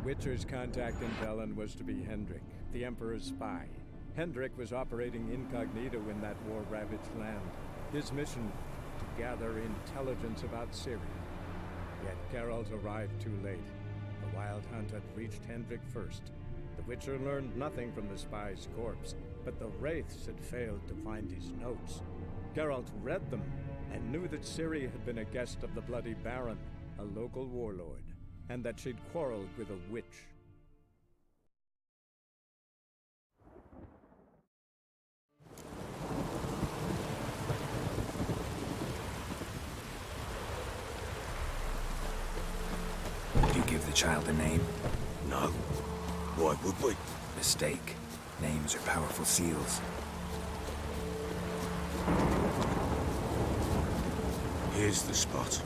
Witcher's contact in Velen was to be Hendrik, the Emperor's spy. Hendrik was operating incognito in that war-ravaged land. His mission, to gather intelligence about Ciri. Yet Geralt arrived too late. The Wild Hunt had reached Hendrik first. The Witcher learned nothing from the spy's corpse, but the Wraiths had failed to find his notes. Geralt read them, and knew that Ciri had been a guest of the Bloody Baron, a local warlord, and that she'd quarreled with a witch. Did you give the child a name? No. Why would we? Mistake. Names are powerful seals. Here's the spot.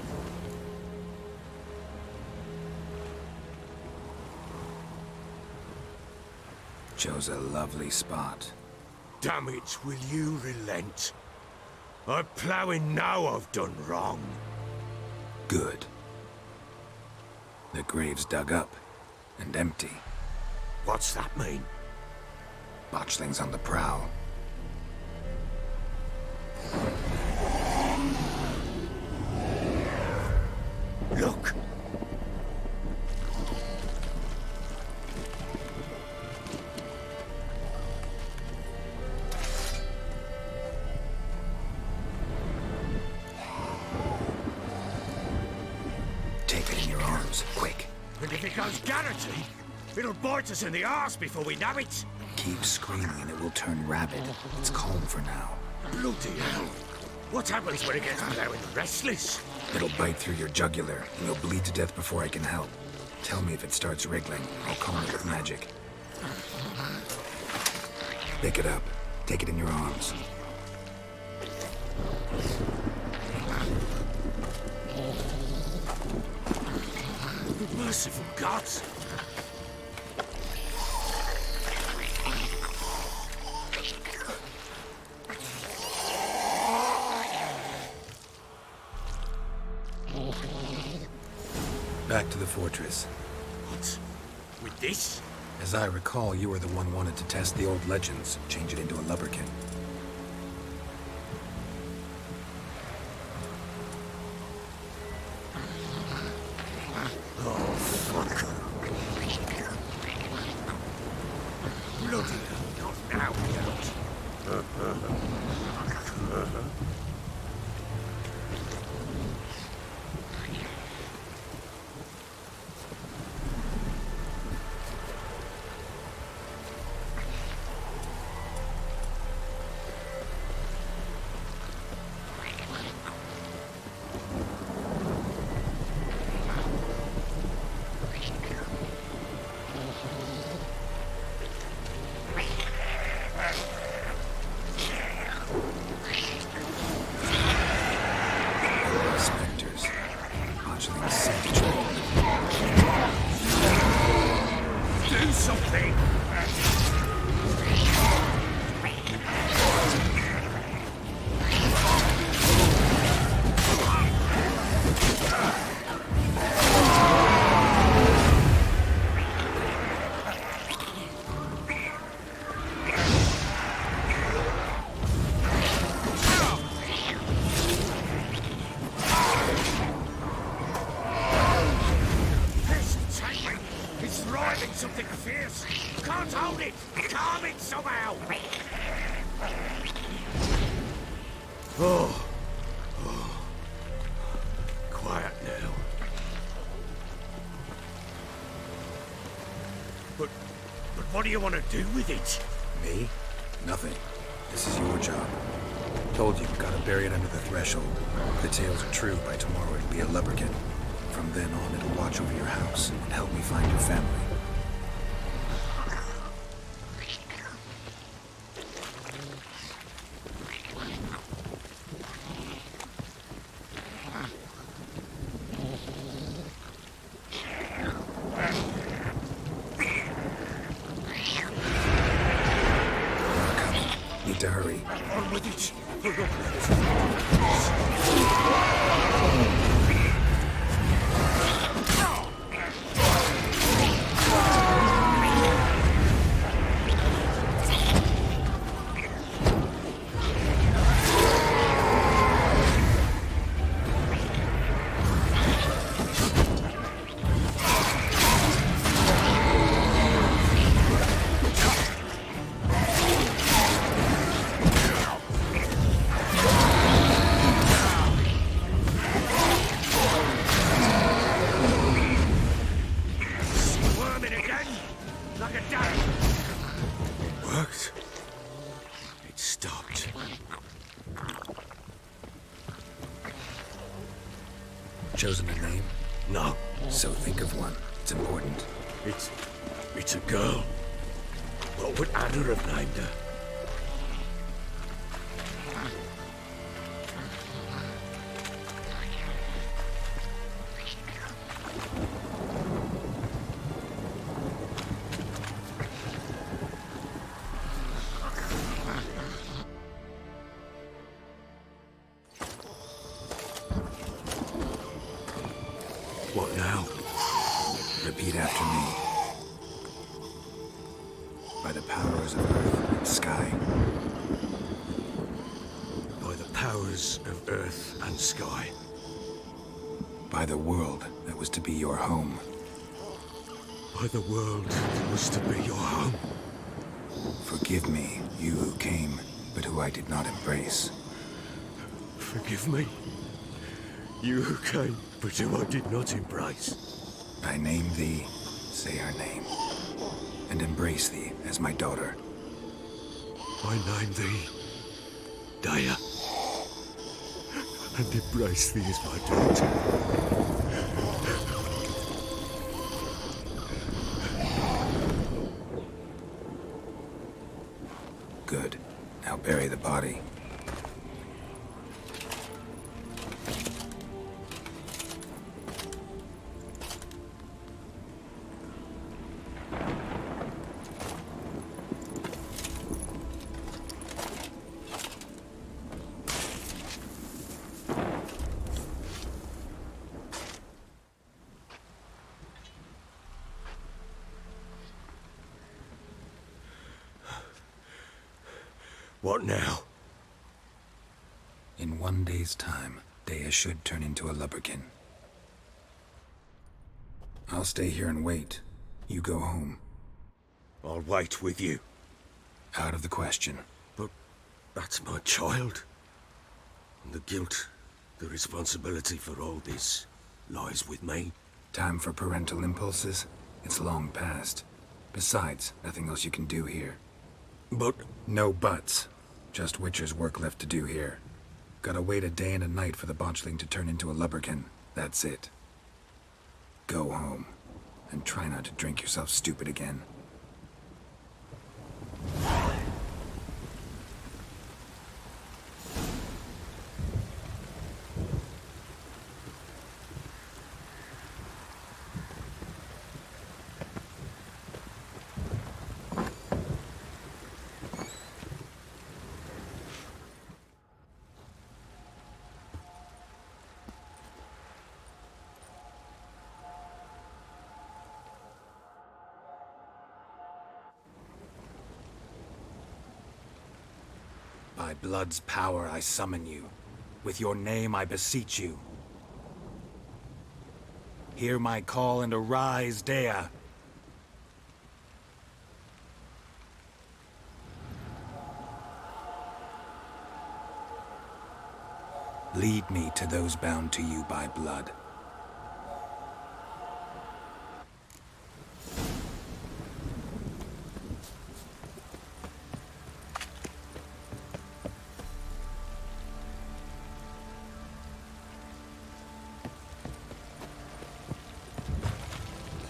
Chose a lovely spot. Damn it, will you relent? I'm ploughing now I've done wrong. Good. The grave's dug up and empty. What's that mean? Botchling's on the prowl. Look! Take it in your arms, quick. And if it goes Garrity, it'll bite us in the arse before we know it. Keep screaming and it will turn rabid. It's calm for now. Bloody hell. What happens when it gets blowing restless? It'll bite through your jugular, and you'll bleed to death before I can help. Tell me if it starts wriggling. I'll calm it with magic. Pick it up. Take it in your arms. Merciful gods! Back to the fortress. What? With this? As I recall, you were the one wanted to test the old legends, change it into a lubberkin. Oh, fuck. Bloody hell, not now, Geralt. Spectres. Botchling sentry. Do something! It's driving something fierce! Can't hold it! Calm it somehow! Oh. Quiet now. But what do you want to do with it? Me? Nothing. This is your job. Told you, gotta bury it under the threshold. If the tales are true, by tomorrow it'll be a lubberkin. From then on, it'll watch over your house and help me find your family. Need to hurry. On with it! No, So think of one. It's important. it's a girl. What would Anna have named her? What now? Repeat after me. By the powers of earth and sky. By the powers of earth and sky. By the world that was to be your home. By the world that was to be your home. Forgive me, you who came, but who I did not embrace. Forgive me. You who came, but who I did not embrace. I name thee, say her name, and embrace thee as my daughter. I name thee Daya, and embrace thee as my daughter. Good. Now bury the body. What now? In 1 day's time, Daya should turn into a lubberkin. I'll stay here and wait. You go home. I'll wait with you. Out of the question. But that's my child. And the guilt, the responsibility for all this lies with me. Time for parental impulses? It's long past. Besides, nothing else you can do here. But No buts. Just Witcher's work left to do here. Gotta wait a day and a night for the botchling to turn into a lubberkin. That's it. Go home. And try not to drink yourself stupid again. By blood's power I summon you. With your name I beseech you. Hear my call and arise, Daya. Lead me to those bound to you by blood.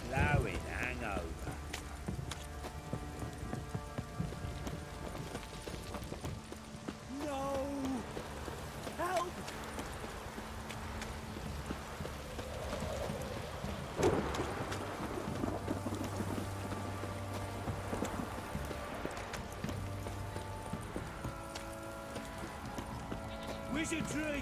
Flowing hangover. No! Help! Wizardry!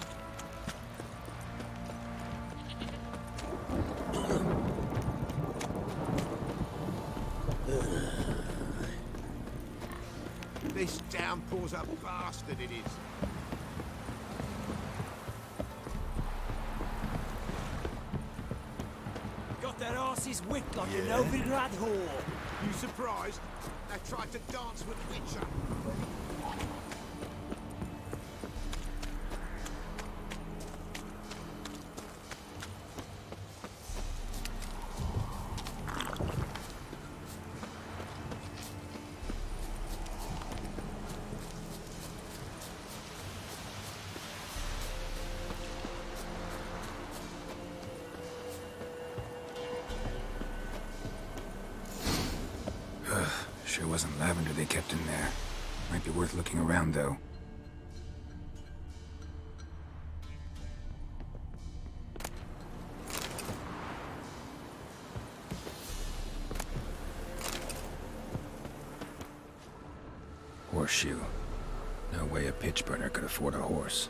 This downpour's a bastard, it is. Got their asses whipped like a Novigrad whore. You surprised? They tried to dance with Witcher. wasn't lavender they kept in there. Might be worth looking around, though. Horseshoe. No way a pitch burner could afford a horse.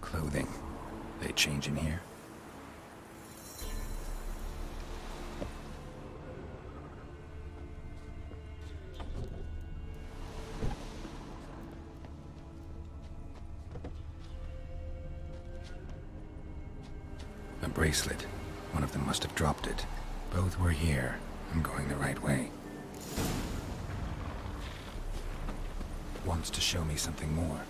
Clothing. They change in here? A bracelet. One of them must have dropped it. Both were here. I'm going the right way. Wants to show me something more.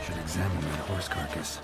Should examine that horse carcass.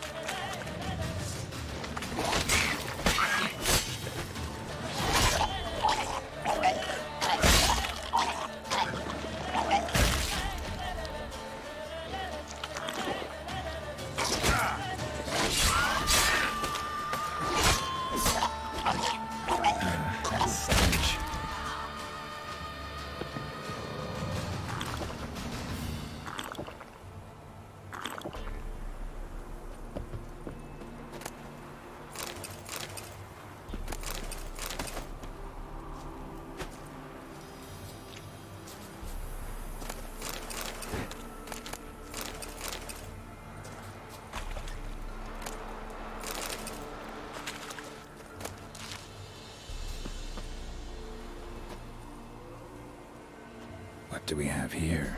What do we have here?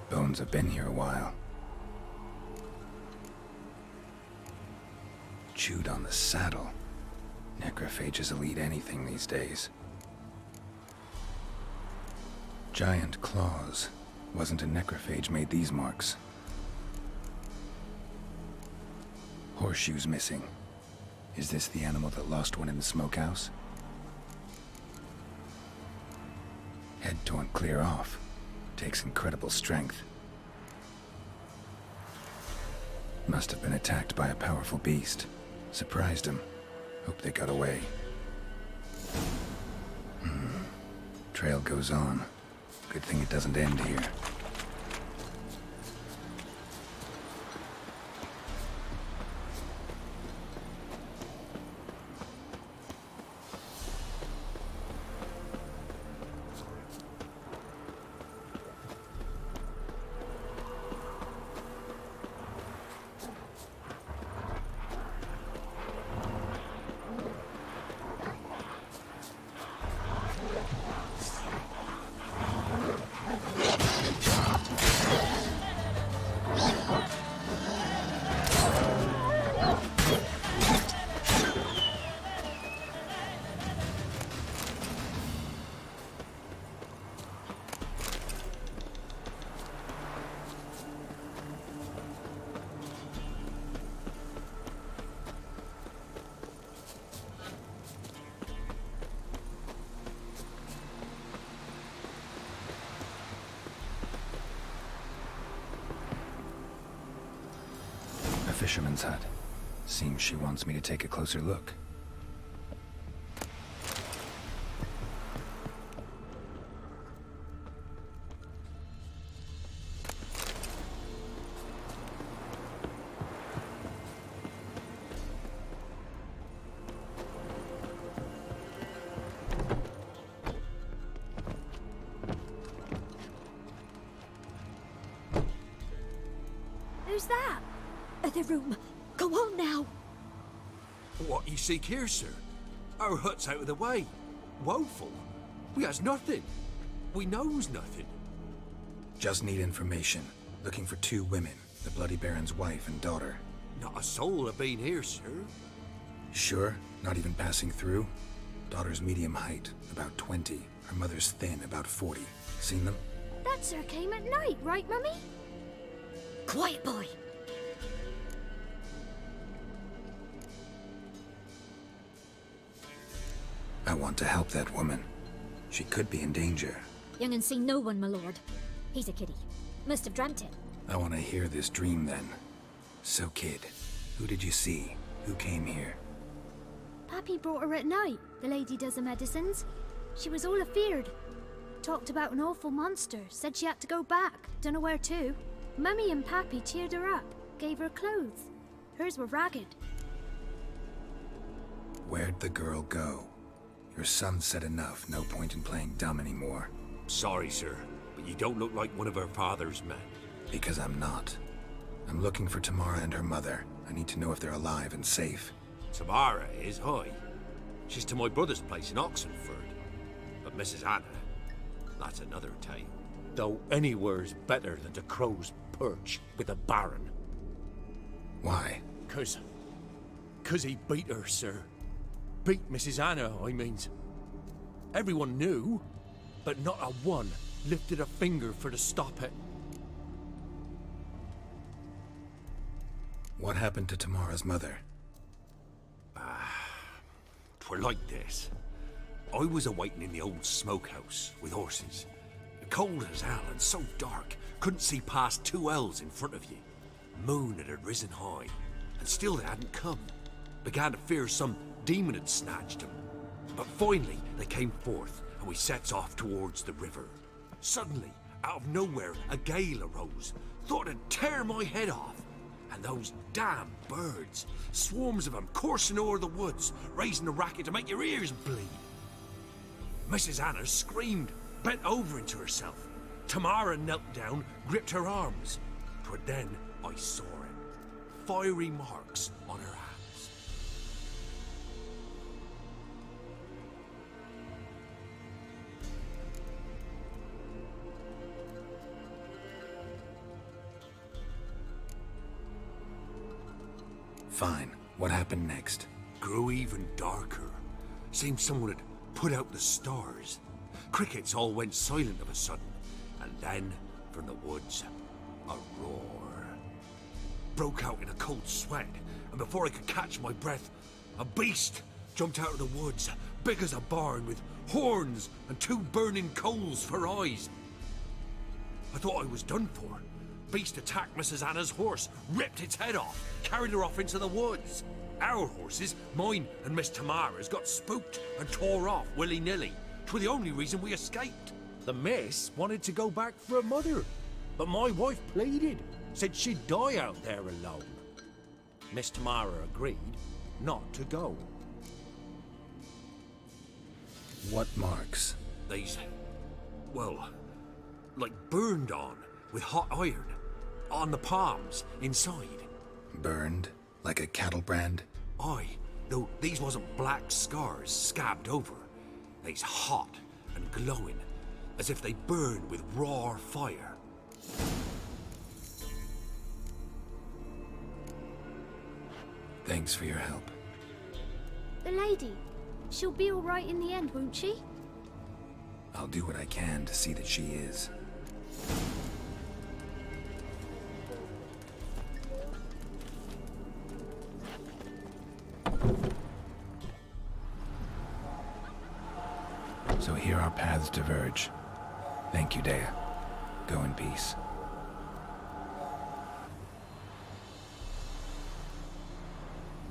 Bones have been here a while. Chewed on the saddle. Necrophages will eat anything these days. Giant claws. Wasn't a necrophage made these marks. Horseshoes missing. Is this the animal that lost one in the smokehouse? Head torn clear off. Takes incredible strength. Must have been attacked by a powerful beast. Surprised him. Hope they got away. Trail goes on. Good thing it doesn't end here. Fisherman's hut. Seems she wants me to take a closer look. Who's that? Other room. Go on now. What you seek here, sir? Our hut's out of the way. Woeful. We has nothing. We knows nothing. Just need information. Looking for 2 women, the Bloody Baron's wife and daughter. Not a soul have been here, sir. Sure? Not even passing through? Daughter's medium height, about 20. Her mother's thin, about 40. Seen them? That sir came at night, right, Mummy? Quiet, boy. I want to help that woman. She could be in danger. Young and seen no one, my lord. He's a kiddie. Must have dreamt it. I want to hear this dream then. So, kid, who did you see? Who came here? Pappy brought her at night. The lady does the medicines. She was all afeared. Talked about an awful monster. Said she had to go back. Dunno where to. Mummy and Pappy cheered her up. Gave her clothes. Hers were ragged. Where'd the girl go? Your son said enough. No point in playing dumb anymore. Sorry, sir, but you don't look like one of our father's men. Because I'm not. I'm looking for Tamara and her mother. I need to know if they're alive and safe. Tamara is, aye. She's to my brother's place in Oxenford. But Mrs. Anna, that's another tale. Though anywhere's better than the Crow's Perch with a Baron. Why? Cause he beat her, sir. Beat Mrs. Anna, I means. Everyone knew, but not a one lifted a finger for to stop it. What happened to Tamara's mother? 'Twere like this. I was awaiting in the old smokehouse with horses. Cold as hell and so dark, couldn't see past 2 ells in front of you. Moon had risen high, and still they hadn't come. Began to fear some demon had snatched them. But finally they came forth, and we sets off towards the river. Suddenly, out of nowhere, a gale arose. Thought it'd tear my head off. And those damn birds, swarms of them coursing o'er the woods, raising a racket to make your ears bleed. Mrs. Anna screamed, bent over into herself. Tamara knelt down, gripped her arms. 'Twere then I saw it. Fiery marks on her hands. Fine. What happened next? Grew even darker. Seemed someone had put out the stars. Crickets all went silent of a sudden, and then, from the woods, a roar. Broke out in a cold sweat, and before I could catch my breath, a beast jumped out of the woods, big as a barn, with horns and 2 burning coals for eyes. I thought I was done for. Beast attacked Mrs. Anna's horse, ripped its head off, carried her off into the woods. Our horses, mine and Miss Tamara's, got spooked and tore off willy-nilly. 'Twere the only reason we escaped. The miss wanted to go back for her mother, but my wife pleaded, said she'd die out there alone. Miss Tamara agreed not to go. What marks? These, well, like burned on with hot iron, on the palms, inside. Burned? Like a cattle brand? Aye, though these wasn't black scars scabbed over. They's hot and glowing, as if they burned with raw fire. Thanks for your help. The lady. She'll be all right in the end, won't she? I'll do what I can to see that she is. So here our paths diverge. Thank you, Dea. Go in peace. Why? 'Cause I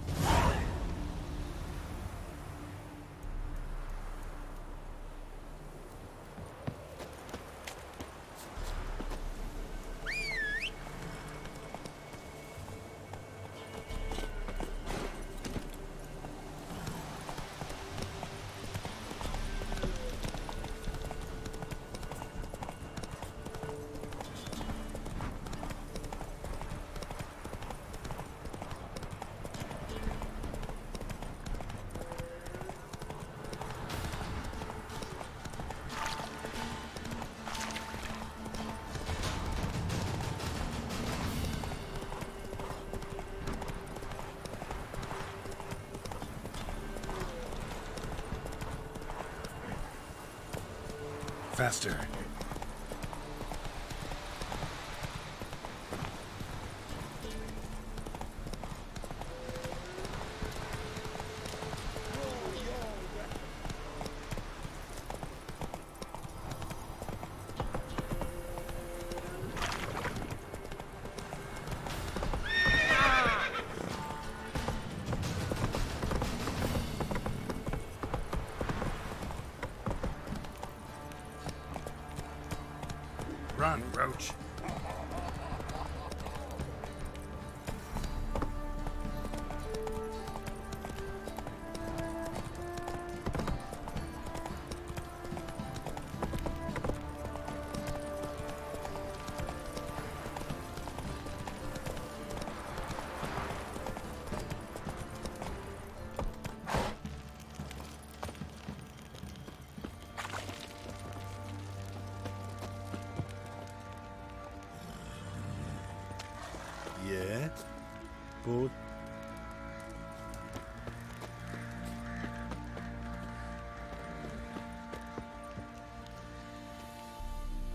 Faster. Run, Roach. Yeah? Bored?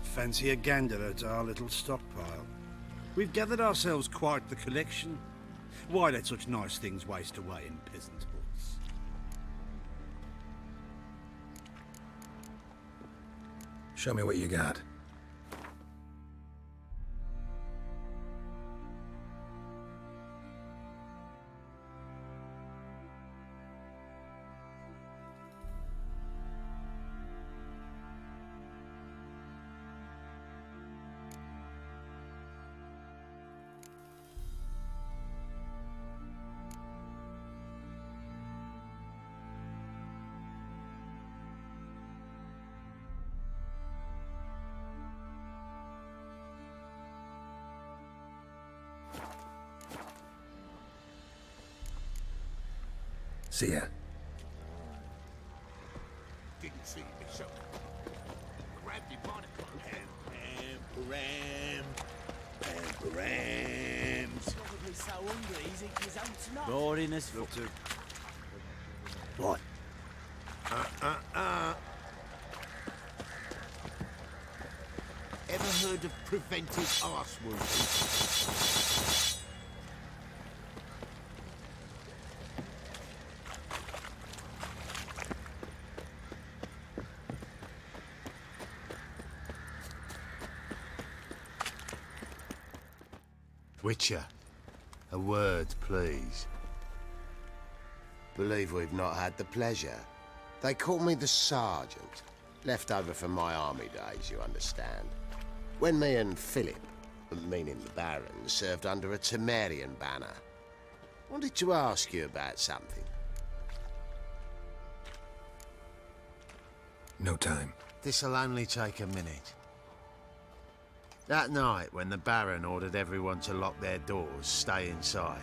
Fancy a gander at our little stockpile? We've gathered ourselves quite the collection. Why let such nice things waste away in peasant huts? Show me what you got. See ya. Didn't see me, so grab your bonnet Pamperams. Probably so hungry he's eating his own snot. Boring as fuck. What? Ever heard of preventive arse wounds? Witcher, a word, please. Believe we've not had the pleasure. They call me the Sergeant. Left over from my army days, you understand. When me and Philip, meaning the Baron, served under a Temerian banner. Wanted to ask you about something. No time. This'll only take a minute. That night, when the Baron ordered everyone to lock their doors, stay inside,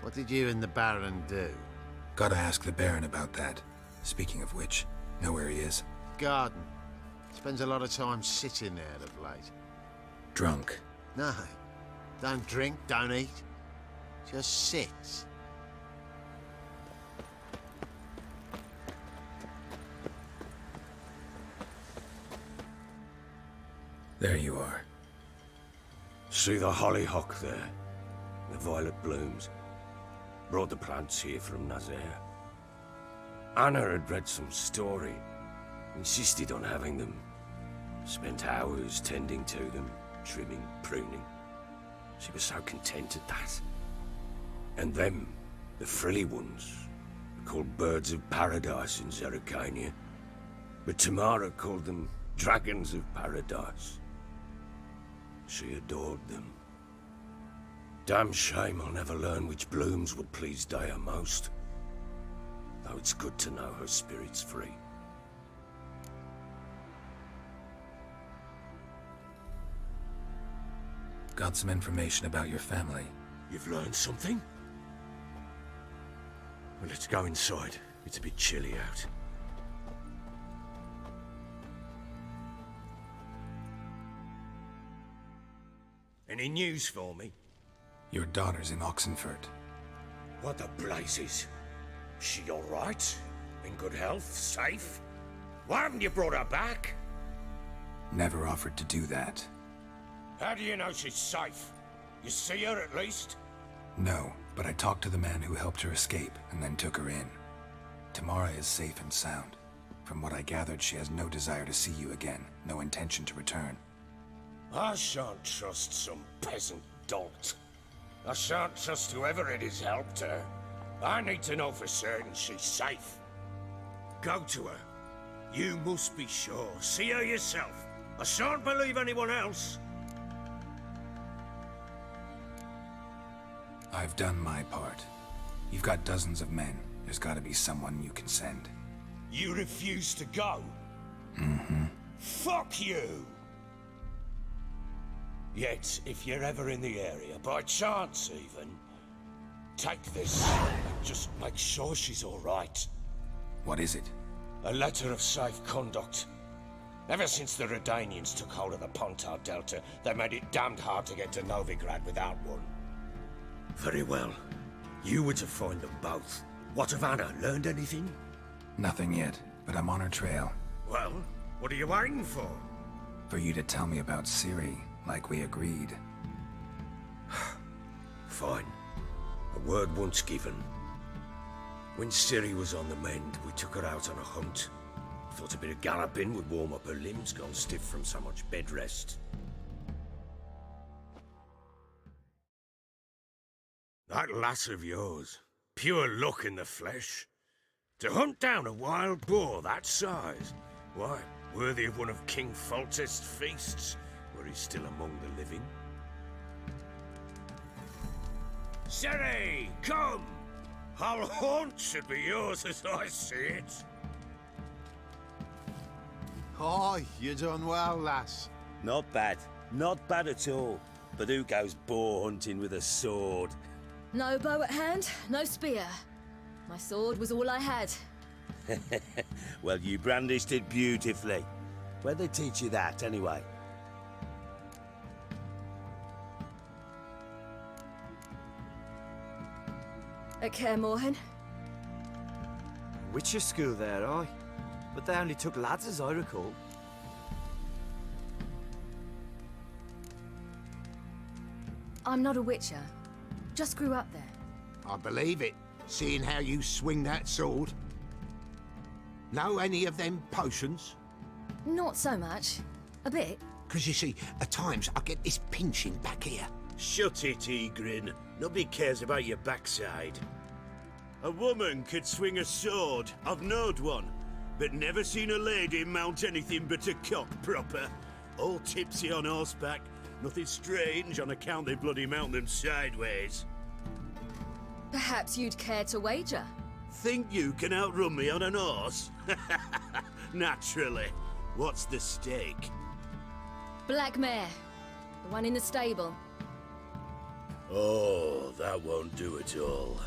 what did you and the Baron do? Gotta ask the Baron about that. Speaking of which, know where he is? Garden. Spends a lot of time sitting there of late. Drunk. No. Don't drink, don't eat. Just sits. There you are. See the hollyhock there? The violet blooms. Brought the plants here from Nazaire. Anna had read some story. Insisted on having them. Spent hours tending to them, trimming, pruning. She was so content at that. And them, the frilly ones, are called birds of paradise in Zerrikania. But Tamara called them dragons of paradise. She adored them. Damn shame I'll never learn which blooms would please Dea most. Though it's good to know her spirit's free. Got some information about your family. You've learned something? Well, let's go inside. It's a bit chilly out. Any news for me? Your daughter's in Oxenfurt. What the blazes? She all right? In good health? Safe? Why haven't you brought her back? never offered to do that. How do you know she's safe? You see her at least? No, but I talked to the man who helped her escape and then took her in. Tamara is safe and sound. From what I gathered, she has no desire to see you again, no intention to return. I shan't trust some peasant dolt. I shan't trust whoever it is helped her. I need to know for certain she's safe. Go to her. You must be sure. See her yourself. I shan't believe anyone else. I've done my part. You've got dozens of men. There's gotta be someone you can send. You refuse to go? Mm-hmm. Fuck you! Yet, if you're ever in the area, by chance even, take this and just make sure she's all right. What is it? A letter of safe conduct. Ever since the Redanians took hold of the Pontar Delta, they made it damned hard to get to Novigrad without one. Very well. You were to find them both. What of Anna? Learned anything? Nothing yet, but I'm on her trail. Well, what are you waiting for? For you to tell me about Ciri, like we agreed. Fine. A word once given. When Ciri was on the mend, we took her out on a hunt. Thought a bit of galloping would warm up her limbs, gone stiff from so much bed rest. That lass of yours, pure luck in the flesh. To hunt down a wild boar that size, why, worthy of one of King Foltest's feasts, where he's still among the living. Ciri, come! Our haunt should be yours as I see it. Aye, you done well, lass. Not bad. Not bad at all. But who goes boar hunting with a sword? No bow at hand, no spear. My sword was all I had. Well, you brandished it beautifully. Where'd they teach you that, anyway? At Kaer Morhen. Witcher school there, aye. But they only took lads, as I recall. I'm not a witcher. Just grew up there. I believe it, seeing how you swing that sword. Know any of them potions? Not so much. A bit. 'Cause you see, at times I get this pinching back here. Shut it, Egrin. Nobody cares about your backside. A woman could swing a sword. I've knowed one. But never seen a lady mount anything but a cock proper. All tipsy on horseback. Nothing strange on account they bloody mount them sideways. Perhaps you'd care to wager? Think you can outrun me on an horse? Naturally. What's the stake? Black mare. The one in the stable. Oh, that won't do at all.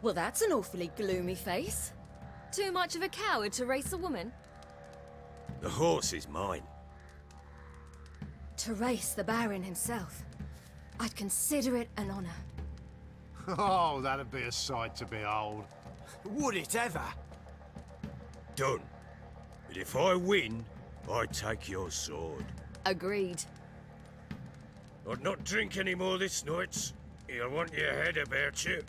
Well, that's an awfully gloomy face. Too much of a coward to race a woman? The horse is mine. To race the Baron himself. I'd consider it an honor. Oh, that'd be a sight to behold. Would it ever? Done. But if I win, I take your sword. Agreed. I'd not drink any more this night. You'll want your head about you.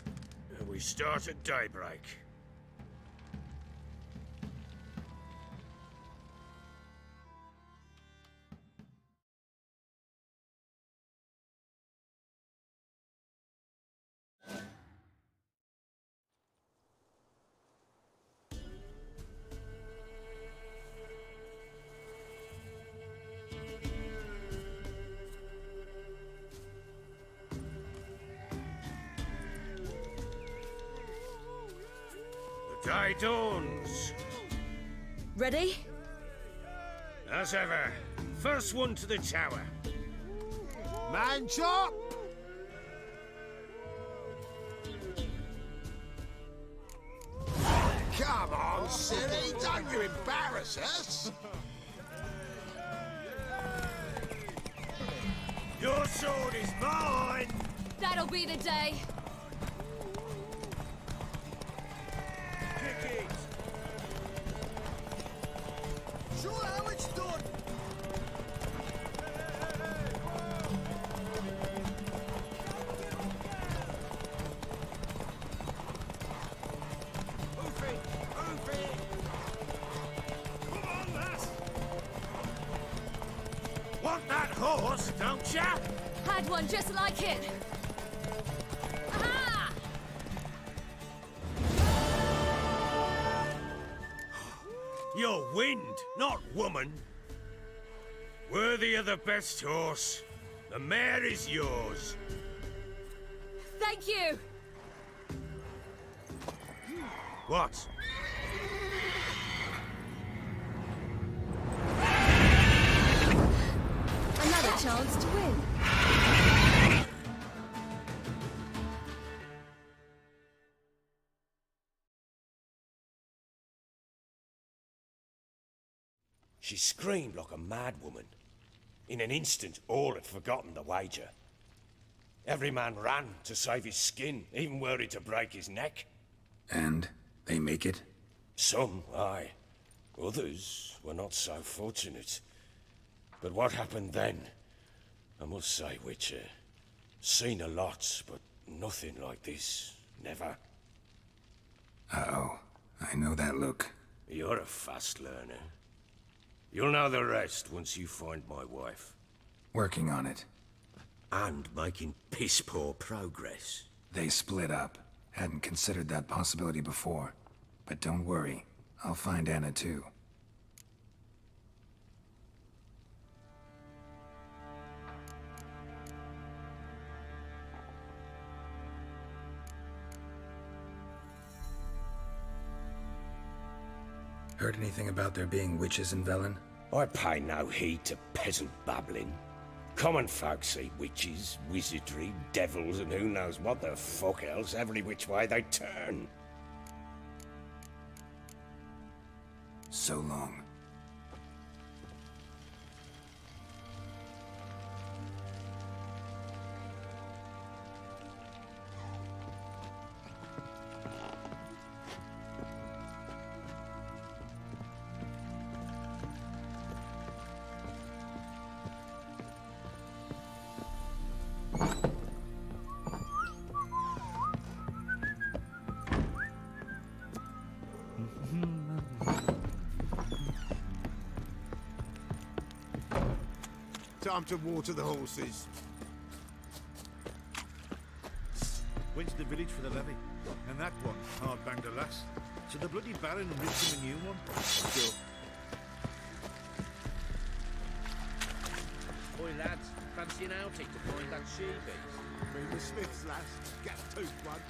And we start at daybreak. Day dawns. Ready? As ever, first one to the tower. Man chop! Come on, silly, don't you embarrass us! Your sword is mine! That'll be the day. Kick it! horse, don't ya? Had one just like it. Aha! You're wind, not woman. Worthy of the best horse. The mare is yours. Thank you. What? Another chance to win. She screamed like a mad woman. In an instant, all had forgotten the wager. Every man ran to save his skin, even worried to break his neck. And they make it? Some, aye. Others were not so fortunate. But what happened then? I must say, Witcher, seen a lot, but nothing like this. Never. Uh-oh. I know that look. You're a fast learner. You'll know the rest once you find my wife. Working on it. And making piss-poor progress. They split up. Hadn't considered that possibility before. But don't worry. I'll find Anna too. Heard anything about there being witches in Velen? I pay no heed to peasant babbling. Common folk see witches, wizardry, devils, and who knows what the fuck else every which way they turn. So long. Time to water the horses. Went to the village for the levy, and that one hard banged a lass. So the bloody Baron ripped him a new one. Sure. Oi lads, fancy an outing to find that she beast? Bring the Smiths, lass. Get a tooth one.